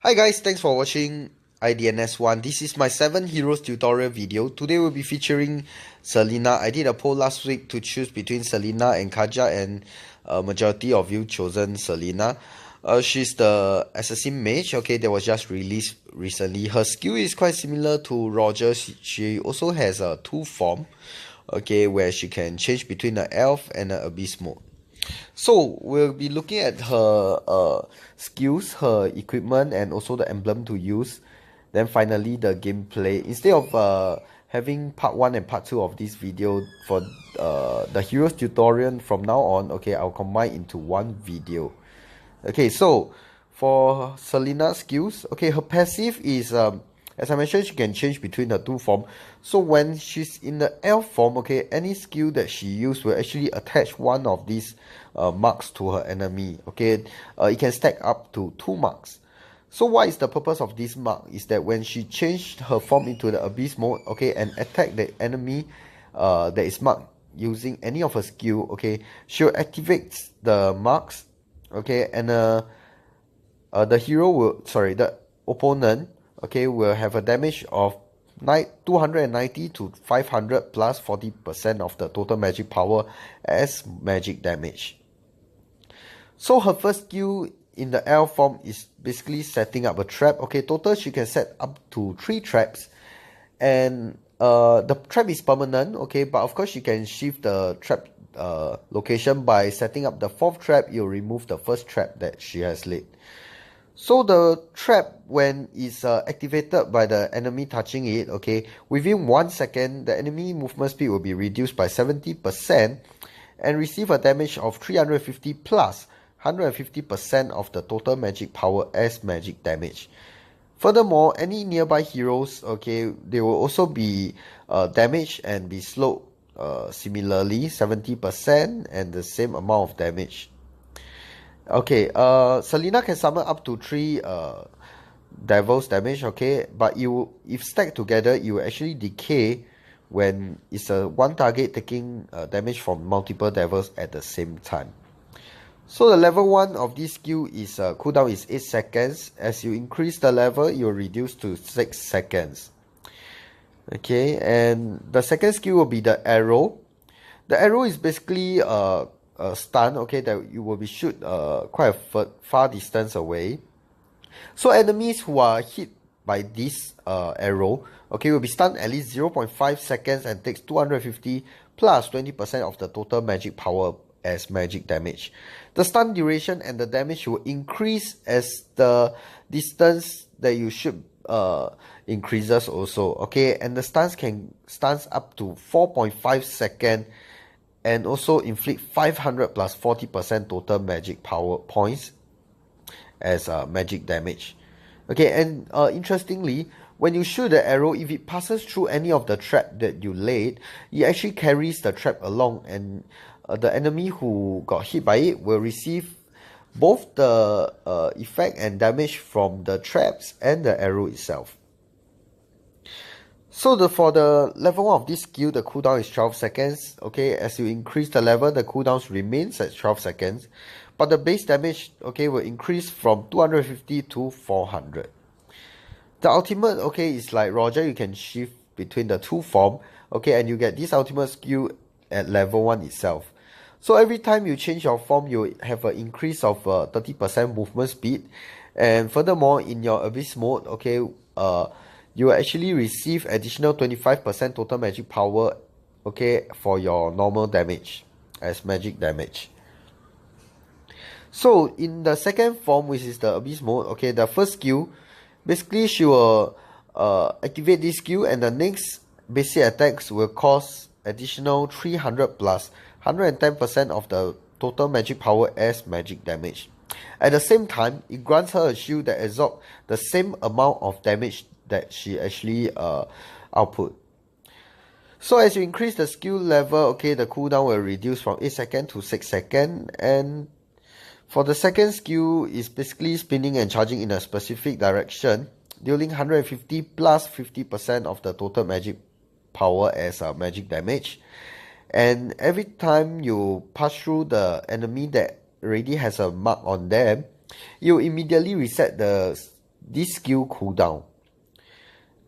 Hi guys, thanks for watching IDNS1. This is my 7 heroes tutorial video. Today we'll be featuring Selena. I did a poll last week to choose between Selena and Kaja, and majority of you chosen Selena. She's the assassin mage, okay, that was just released recently. Her skill is quite similar to Roger. She also has a 2 form, okay, where she can change between an elf and an abyss mode. So we'll be looking at her skills, her equipment, and also the emblem to use. Then finally the gameplay. Instead of having part 1 and part 2 of this video for the heroes tutorial from now on, okay, I'll combine into one video. Okay, so for Selena's skills, okay, her passive is as I mentioned, she can change between the 2 form. So when she's in the elf form, okay, any skill that she used will actually attach one of these marks to her enemy. Okay, it can stack up to 2 marks. So what is the purpose of this mark? Is that when she changed her form into the abyss mode, okay, and attack the enemy that is marked using any of her skill, okay, she'll activate the marks, okay, and the opponent, okay, will have a damage of 290 to 500 plus 40% of the total magic power as magic damage. So her first skill in the elf form is basically setting up a trap. Okay, total she can set up to 3 traps, and the trap is permanent, okay, but of course she can shift the trap location. By setting up the 4th trap, you'll remove the 1st trap that she has laid. So the trap, when it's activated by the enemy touching it, okay, within 1 second, the enemy movement speed will be reduced by 70% and receive a damage of 350 plus 150% of the total magic power as magic damage. Furthermore, any nearby heroes, okay, they will also be damaged and be slowed similarly, 70% and the same amount of damage. Okay, Selena can summon up to 3 devils damage, okay, but if stacked together, it will actually decay when it's a one target taking damage from multiple devils at the same time. So the level 1 of this skill is cooldown is 8 seconds. As you increase the level, it will reduce to 6 seconds. Okay, and the second skill will be the arrow. The arrow is basically a stun, okay, that you will be shoot quite a far distance away. So enemies who are hit by this arrow, okay, will be stunned at least 0.5 seconds and takes 250 plus 20% of the total magic power as magic damage. The stun duration and the damage will increase as the distance that you shoot increases also, okay, and the stuns up to 4.5 seconds and also inflict 500 plus 40% total magic power points as magic damage. Okay, and interestingly, when you shoot the arrow, if it passes through any of the trap that you laid, it actually carries the trap along, and the enemy who got hit by it will receive both the effect and damage from the traps and the arrow itself. So for the level 1 of this skill, the cooldown is 12 seconds. Okay, as you increase the level, the cooldowns remains at 12 seconds. But the base damage, okay, will increase from 250 to 400. The ultimate, okay, is like Roger. You can shift between the 2 form. Okay, and you get this ultimate skill at level 1 itself. So every time you change your form, you have an increase of 30% movement speed. And furthermore, in your abyss mode, okay, you will actually receive additional 25% total magic power, okay, for your normal damage as magic damage. So in the second form, which is the abyss mode, okay, the first skill, basically she will activate this skill, and the next basic attacks will cause additional 300 plus 110% of the total magic power as magic damage. At the same time, it grants her a shield that absorbs the same amount of damage that she actually output. So as you increase the skill level, okay, the cooldown will reduce from 8 seconds to 6 seconds. And for the second skill, is basically spinning and charging in a specific direction, dealing 150 plus 50% of the total magic power as magic damage. And every time you pass through the enemy that already has a mark on them, you immediately reset the this skill cooldown.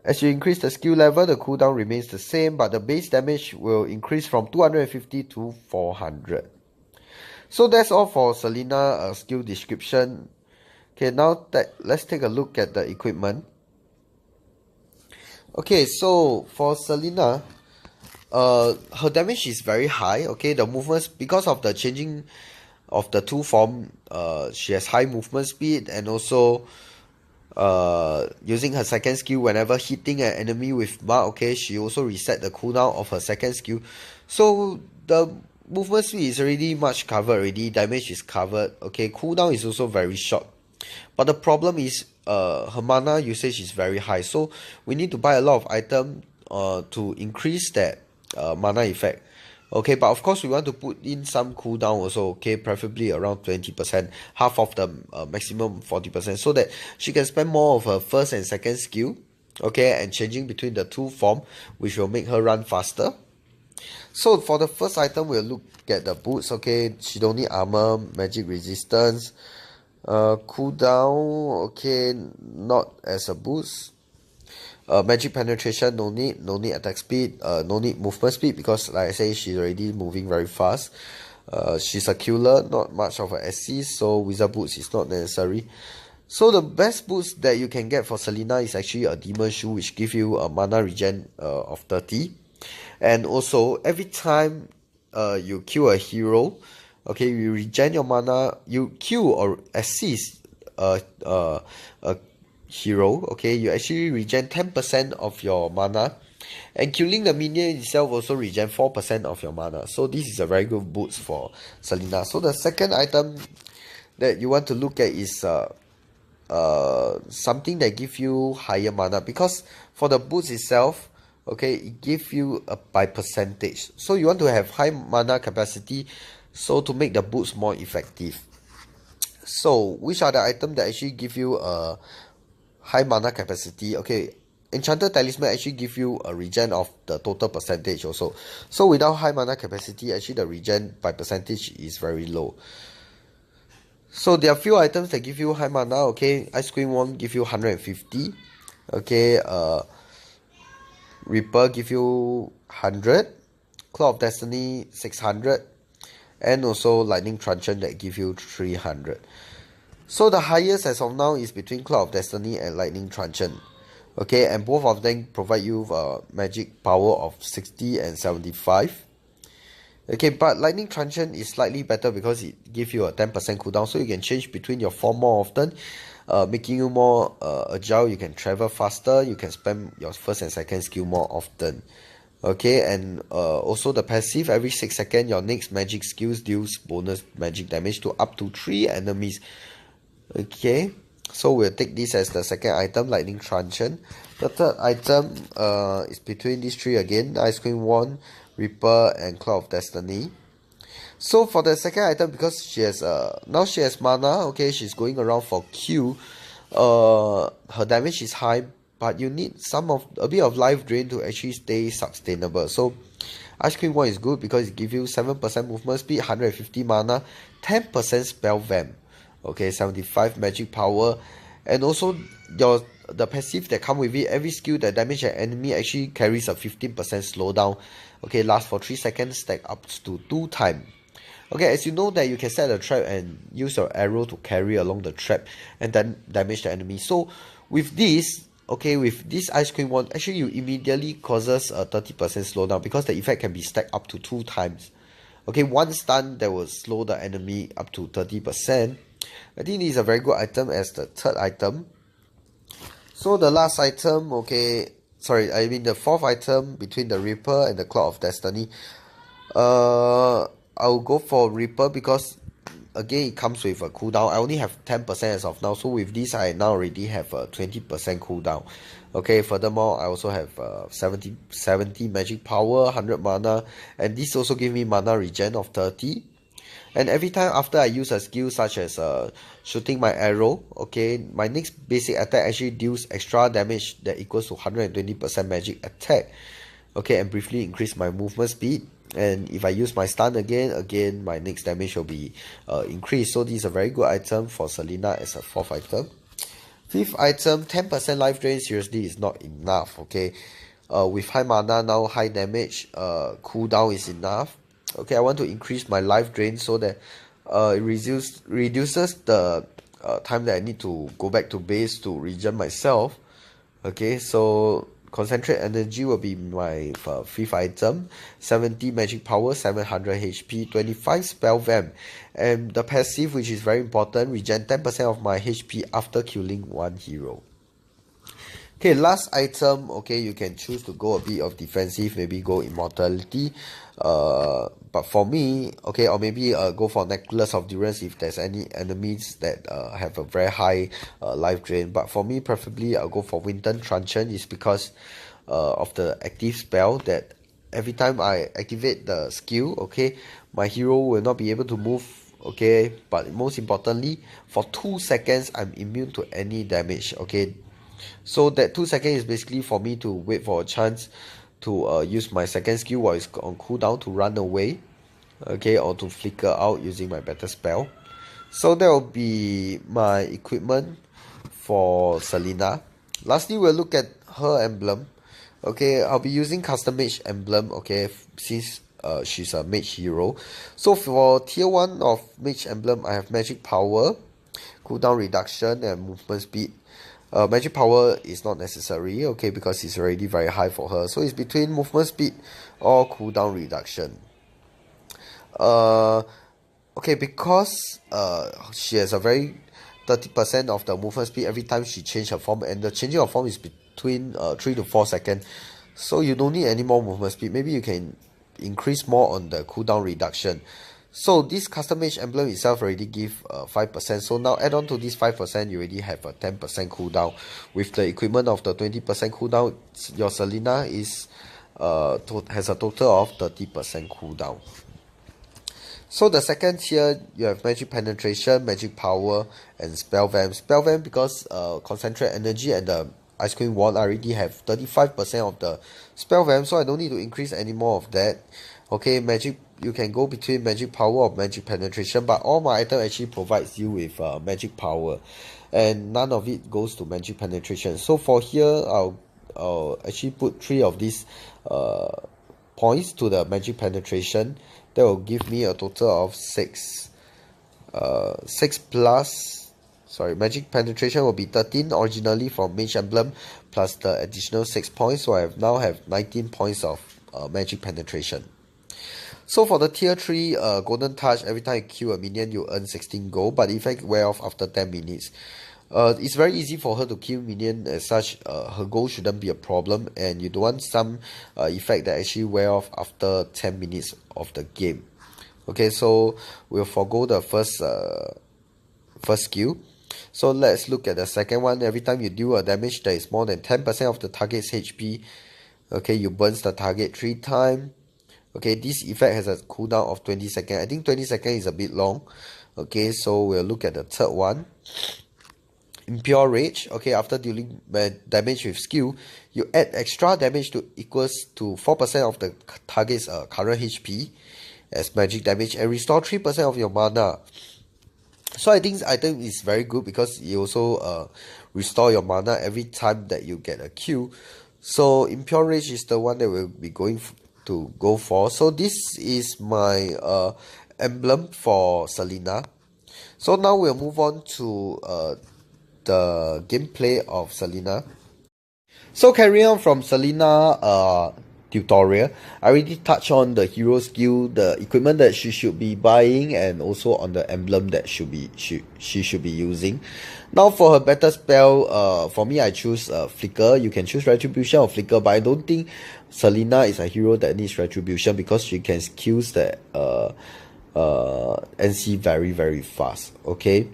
As you increase the skill level, the cooldown remains the same, but the base damage will increase from 250 to 400. So that's all for Selena skill description. Okay, now let's take a look at the equipment. Okay, so for Selena, her damage is very high. Okay, the movements, because of the changing of the two form, she has high movement speed, and also using her second skill whenever hitting an enemy with mark, okay, she also reset the cooldown of her second skill. So the movement speed is already much covered already, damage is covered, okay, cooldown is also very short. But the problem is her mana usage is very high, so we need to buy a lot of item to increase that mana effect. Okay, but of course we want to put in some cooldown also, okay, preferably around 20%, half of the maximum 40%, so that she can spend more of her first and second skill, okay, and changing between the two form, which will make her run faster. So for the first item, we'll look at the boots, okay, she don't need armor, magic resistance, cooldown, okay, not as a boost. Magic penetration, no need attack speed, no need movement speed, because like I say, she's already moving very fast. She's a killer, not much of an assist, so wizard boots is not necessary. So the best boost that you can get for Selena is actually a demon shoe, which give you a mana regen of 30. And also every time you kill a hero, okay, you regen your mana, you kill or assist a hero, okay, you actually regen 10% of your mana, and killing the minion itself also regen 4% of your mana. So this is a very good boost for Selena. So the second item that you want to look at is something that give you higher mana, because for the boots itself, okay, it give you by percentage, so you want to have high mana capacity, so to make the boots more effective. So which are the items that actually give you a high mana capacity? Okay, enchanted talisman actually give you a regen of the total percentage also, so without high mana capacity, actually the regen by percentage is very low. So there are few items that give you high mana, okay, ice cream wand give you 150, okay, Reaper give you 100, Claw of Destiny 600, and also lightning truncheon that give you 300. So the highest as of now is between Claw of Destiny and lightning truncheon, okay, and both of them provide you magic power of 60 and 75. Okay, but lightning truncheon is slightly better because it gives you a 10% cooldown, so you can change between your form more often, making you more agile. You can travel faster, you can spam your first and second skill more often. Okay, and also the passive, every 6 seconds your next magic skills deals bonus magic damage to up to 3 enemies. Okay, so we'll take this as the second item, lightning truncheon. The third item is between these three again, ice cream wand, Reaper, and Claw of Destiny. So for the second item, because she has now she has mana, okay, she's going around for Q. Her damage is high, but you need a bit of life drain to actually stay sustainable. So ice cream wand is good because it gives you 7% movement speed, 150 mana, 10% spell vamp, okay, 75 magic power, and also the passive that come with it, every skill that damage an enemy actually carries a 15% slowdown, okay, lasts for 3 seconds, stack up to 2 times. Okay, as you know that you can set a trap and use your arrow to carry along the trap and then damage the enemy. So with this, okay, with this ice cream wand, actually you immediately causes a 30% slowdown because the effect can be stacked up to 2 times. Okay, one stun that will slow the enemy up to 30%. I think this is a very good item as the third item. So the last item, okay, sorry, I mean the fourth item between the Reaper and the Claw of Destiny. I'll go for Reaper because again it comes with a cooldown. I only have 10% as of now, so with this I now already have a 20% cooldown. Okay, furthermore I also have 70 magic power, 100 mana, and this also give me mana regen of 30. And every time after I use a skill such as shooting my arrow, okay, my next basic attack actually deals extra damage that equals to 120% magic attack. Okay, and briefly increase my movement speed. And if I use my stun again my next damage will be increased. So this is a very good item for Selena as a fourth item. Fifth item, 10% life drain seriously is not enough, okay? With high mana now, high damage, cooldown is enough. Okay, I want to increase my life drain so that it reduces the time that I need to go back to base to regen myself. Okay, so concentrate energy will be my fifth item. 70 magic power, 700 HP, 25 spell vamp, and the passive, which is very important, regen 10% of my HP after killing one hero. Okay, last item, okay, you can choose to go a bit of defensive, maybe go immortality. But for me, okay, or maybe go for necklace of durance if there's any enemies that have a very high life drain. But for me, preferably I'll go for winter truncheon, is because of the active spell that every time I activate the skill, okay, my hero will not be able to move. Okay, but most importantly, for 2 seconds I'm immune to any damage. Okay, so that 2 seconds is basically for me to wait for a chance to use my second skill while it's on cooldown to run away, okay, or to flicker out using my better spell. So that will be my equipment for Selena. Lastly, we'll look at her emblem. Okay, I'll be using custom mage emblem, okay, since she's a mage hero. So for tier 1 of mage emblem, I have magic power, cooldown reduction, and movement speed. Magic power is not necessary, okay, because it's already very high for her. So it's between movement speed or cooldown reduction. Okay, because she has a very 30% of the movement speed every time she changes her form, and the changing of form is between 3 to 4 seconds. So you don't need any more movement speed. Maybe you can increase more on the cooldown reduction. So this custom mage emblem itself already give 5%. So now add on to this 5%, you already have a 10% cooldown. With the equipment of the 20% cooldown, your Selena is has a total of 30% cooldown. So the second tier, you have magic penetration, magic power, and spell vamp. Spell vamp because concentrate energy and the ice cream wand, I already have 35% of the spell vamp, so I don't need to increase any more of that. Okay, magic, you can go between magic power or magic penetration, but all my item actually provides you with magic power, and none of it goes to magic penetration. So for here, I'll actually put 3 of these points to the magic penetration. That will give me a total of 6. 6 plus, sorry, magic penetration will be 13 originally from mage emblem, plus the additional 6 points, so I now have 19 points of magic penetration. So for the tier 3 golden touch, every time you kill a minion you earn 16 gold, but the effect wear off after 10 minutes. It's very easy for her to kill minion, as such her gold shouldn't be a problem, and you don't want some effect that actually wear off after 10 minutes of the game. Okay, so we'll forgo the first skill. So let's look at the second one. Every time you do a damage that is more than 10% of the target's HP, okay, you burn the target 3 times. Okay, this effect has a cooldown of 20 seconds. I think 20 seconds is a bit long. Okay, so we'll look at the third one. Impure Rage. Okay, after dealing damage with skill, you add extra damage to equals to 4% of the target's current HP as magic damage, and restore 3% of your mana. So I think this item is very good because you also restore your mana every time that you get a kill. So Impure Rage is the one that we'll be going to go for. So this is my emblem for Selena. So now we'll move on to the gameplay of Selena. So carrying on from Selena tutorial, I already touched on the hero skill, the equipment that she should be buying, and also on the emblem that she should be using. Now for her better spell, for me I choose Flicker. You can choose Retribution or Flicker, but I don't think Selena is a hero that needs Retribution because she can kill the NC very fast. Okay.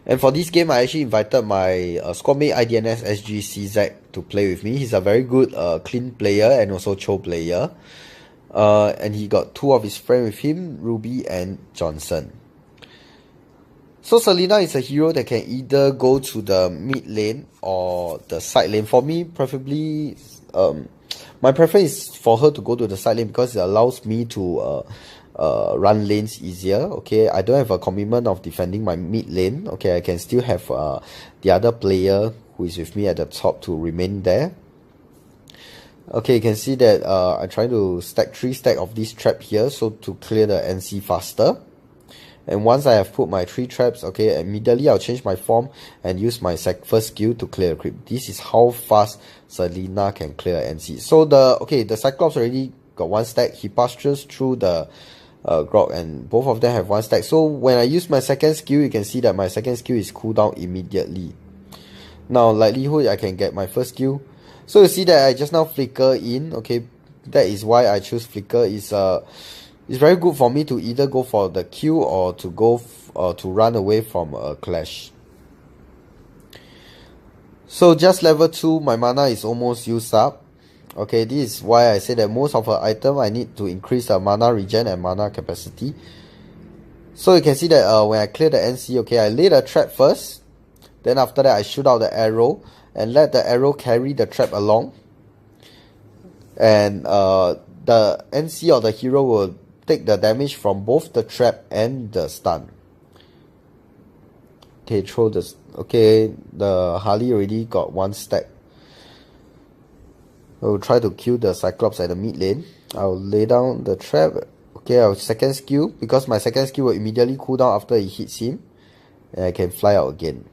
And for this game, I actually invited my squad mate IDNS SGCZ to play with me. He's a very good clean player and also Cho player. And he got 2 of his friends with him, Ruby and Johnson. So Selena is a hero that can either go to the mid lane or the side lane. For me, preferably, my preference is for her to go to the side lane because it allows me to run lanes easier. Okay, I don't have a commitment of defending my mid lane. Okay, I can still have the other player who is with me at the top to remain there. Okay, you can see that I'm trying to stack 3 stack of this trap here, so to clear the NC faster. And once I have put my 3 traps, okay, immediately I'll change my form and use my first skill to clear a creep. This is how fast Selena can clear NC. So the Cyclops already got 1 stack. He passes through the Grog, and both of them have 1 stack. So when I use my second skill, you can see that my second skill is cooldown immediately. Now likelihood I can get my first skill. So you see that I just now flicker in. Okay, that is why I choose flicker. It's very good for me to either go for the kill or to go to run away from a clash. So just level 2, my mana is almost used up. Okay, this is why I say that most of her item I need to increase the mana regen and mana capacity. So you can see that when I clear the NC, okay, I lay the trap first. Then after that I shoot out the arrow and let the arrow carry the trap along. And the NC or the hero will take the damage from both the trap and the stun. Okay, throw this. Okay, the Harley already got 1 stack. I will try to kill the Cyclops at the mid lane. I'll lay down the trap. Okay, I'll second skill, because my second skill will immediately cool down after it hits him. And I can fly out again.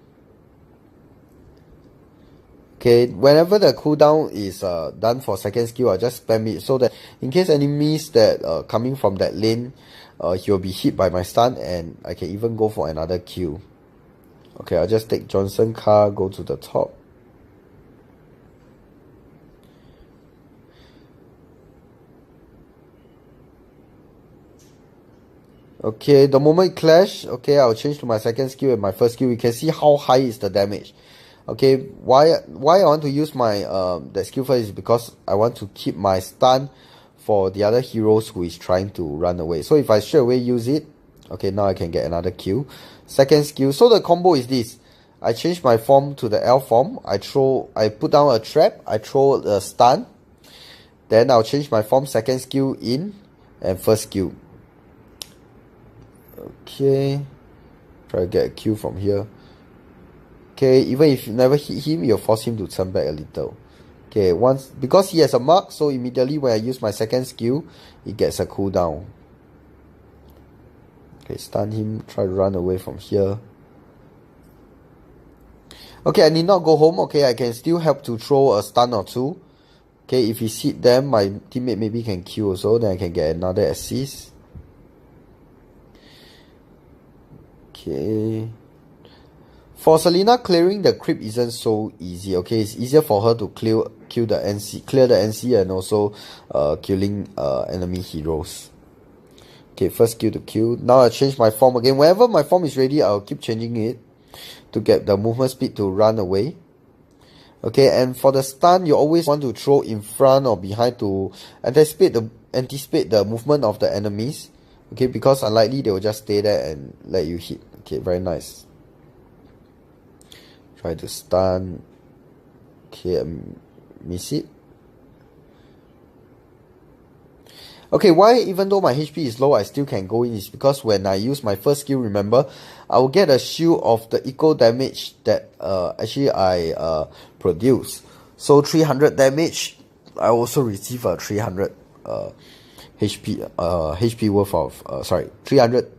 Okay, whenever the cooldown is done for second skill, I'll just spam it so that in case enemies that coming from that lane, he'll be hit by my stun and I can even go for another kill. Okay, I'll just take Johnson car, go to the top. Okay, the moment it clash, okay, I'll change to my second skill and my first skill. You can see how high is the damage. Okay, why I want to use my that skill first is because I want to keep my stun for the other heroes who is trying to run away. So if I straight away use it, okay, now I can get another kill. Second skill. So the combo is this. I change my form to the L form. I put down a trap. I throw the stun. Then I'll change my form, second skill in, and first skill. Okay, try to get a kill from here. Okay, even if you never hit him, you'll force him to turn back a little. Okay, because he has a mark, so immediately when I use my second skill, it gets a cooldown. Okay, stun him, try to run away from here. Okay, I need not go home. Okay, I can still help to throw a stun or 2. Okay, if he hit them, my teammate maybe can kill also, then I can get another assist. Okay. For Selena, clearing the creep isn't so easy. Okay, it's easier for her to clear the NC and also killing enemy heroes. Okay, first skill to kill. Now I change my form again. Whenever my form is ready, I'll keep changing it to get the movement speed to run away. Okay, and for the stun, you always want to throw in front or behind to anticipate the movement of the enemies. Okay, because unlikely they will just stay there and let you hit. Okay, very nice. Try to stun. Okay, miss it. Okay, why even though my HP is low, I still can go in is because when I use my first skill, remember, I will get a shield of the equal damage that actually I produce. So 300 damage, I also receive a 300 HP worth of 300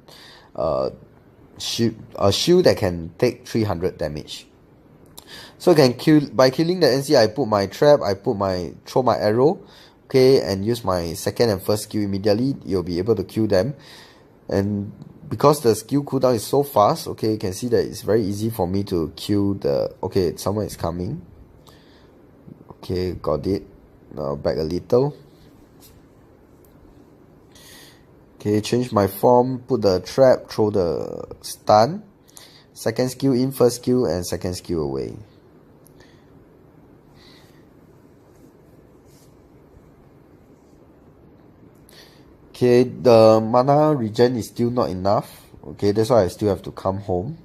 shield that can take 300 damage. So I can kill by killing the NC. I put my trap, throw my arrow, okay, and use my second and first skill immediately. You'll be able to kill them, and because the skill cooldown is so fast, okay, you can see that it's very easy for me to kill the. Okay, someone is coming. Okay, got it. Now back a little. Okay, change my form, put the trap, throw the stun. Second skill in, first skill, and second skill away. Okay, the mana regen is still not enough. Okay, that's why I still have to come home.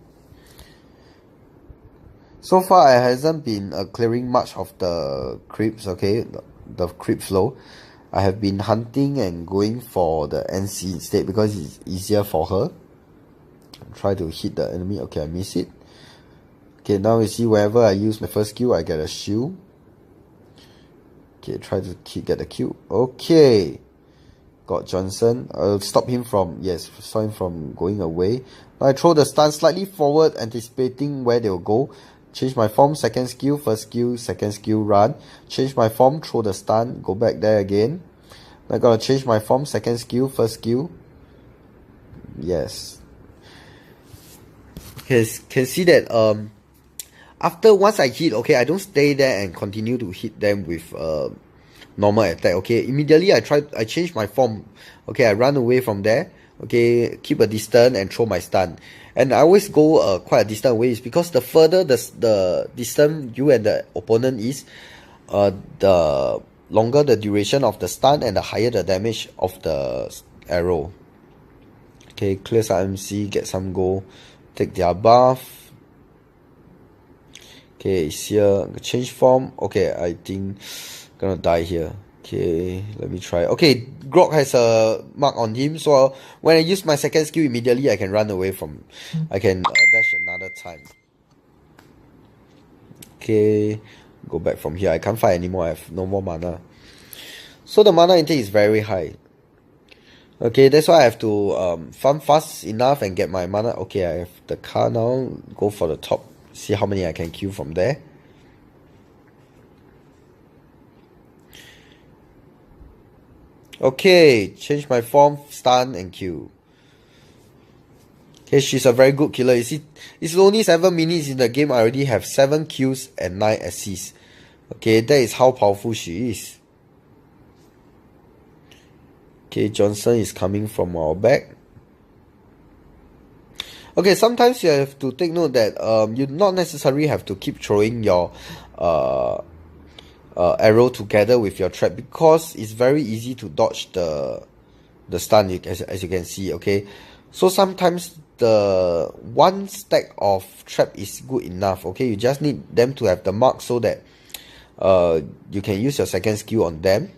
So far, I hasn't been clearing much of the creeps, okay, the creep flow. I have been hunting and going for the NC instead because it's easier for her. Try to hit the enemy. Okay, I miss it. Okay, now you see whenever I use my first skill, I get a shield. Okay, try to get the kill. Okay. Got Johnson. I'll stop him from, yes, stop him from going away. Now I throw the stun slightly forward, anticipating where they'll go. Change my form, second skill, first skill, second skill, run. Change my form, throw the stun, go back there again. I gotta change my form, second skill, first skill. Yes. Can see that after once I hit, okay, I don't stay there and continue to hit them with normal attack. Okay, immediately I change my form. Okay, I run away from there. Okay, keep a distance and throw my stun. And I always go quite a distant away, because the further the distance you and the opponent is, the longer the duration of the stun and the higher the damage of the arrow. Okay, clear some MC, get some gold, take their buff. Okay, it's here. Change form. Okay, I think gonna die here. Okay, let me try. Okay, Grog has a mark on him, so when I use my second skill, immediately I can run away from. I can dash another time. Okay, go back from here. I can't fight anymore. I have no more mana. So the mana intake is very high. Okay, that's why I have to farm fast enough and get my mana. Okay, I have the car now. Go for the top. See how many I can kill from there. Okay, change my form, stun and kill. Okay, she's a very good killer. You see, it's only 7 minutes in the game. I already have 7 kills and 9 assists. Okay, that is how powerful she is. Okay, Johnson is coming from our back. Okay, sometimes you have to take note that you not necessarily have to keep throwing your arrow together with your trap, because it's very easy to dodge the stun, as you can see. Okay, so sometimes the one stack of trap is good enough. Okay, you just need them to have the mark so that you can use your second skill on them.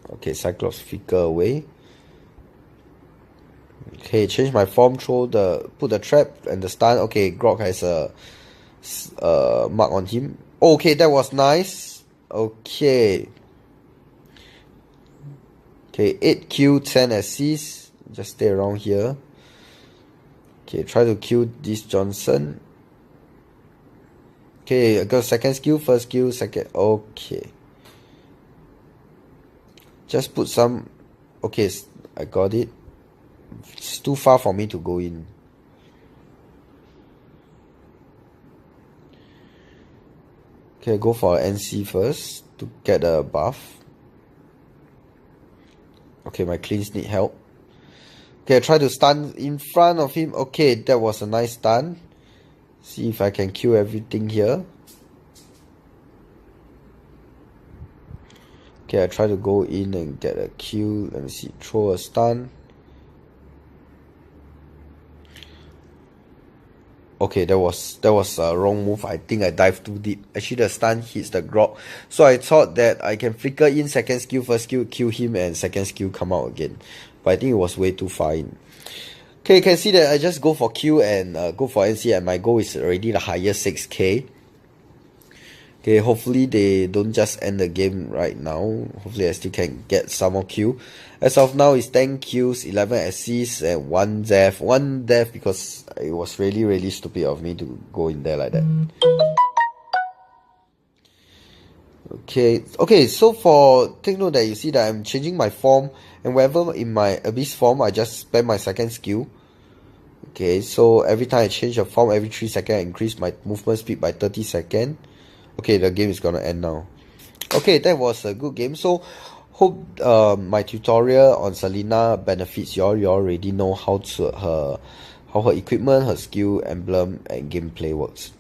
Okay, Cyclops flicker away. Okay, change my form, put the trap and the stun. Okay, Grog has a mark on him. Okay, that was nice. Okay. Okay, 8 kill, 10 assists. Just stay around here. Okay, try to kill this Johnson. Okay, I got second skill, first skill, second. Okay. Just put some. Okay, I got it. It's too far for me to go in. Okay, go for NC first to get a buff. Okay, my cleans need help. Okay, I try to stun in front of him. Okay, that was a nice stun. See if I can kill everything here. Okay, I try to go in and get a kill. Let me see. Throw a stun. Okay, that was a wrong move. I think I dived too deep. Actually, the stun hits the Grog. So I thought that I can flicker in second skill, first skill, kill him, and second skill come out again. But I think it was way too far in. Okay, you can see that I just go for Q and go for NC, and my goal is already the highest 6k. Okay, hopefully they don't just end the game right now. Hopefully I still can get some more Q. As of now, it's 10 kills, 11 assists, and 1 death. 1 death because it was really stupid of me to go in there like that. Okay, so take note that you see that I'm changing my form, and whenever in my Abyss form, I just spam my second skill. Okay, so every time I change the form, every 3 seconds, I increase my movement speed by 30 seconds. Okay, the game is gonna end now. Okay, that was a good game. So hope my tutorial on Selena benefits y'all. You already know how her equipment, her skill, emblem, and gameplay works.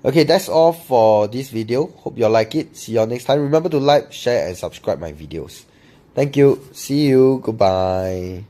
Okay, that's all for this video. Hope you all like it. See you all next time. Remember to like, share, and subscribe my videos. Thank you. See you. Goodbye.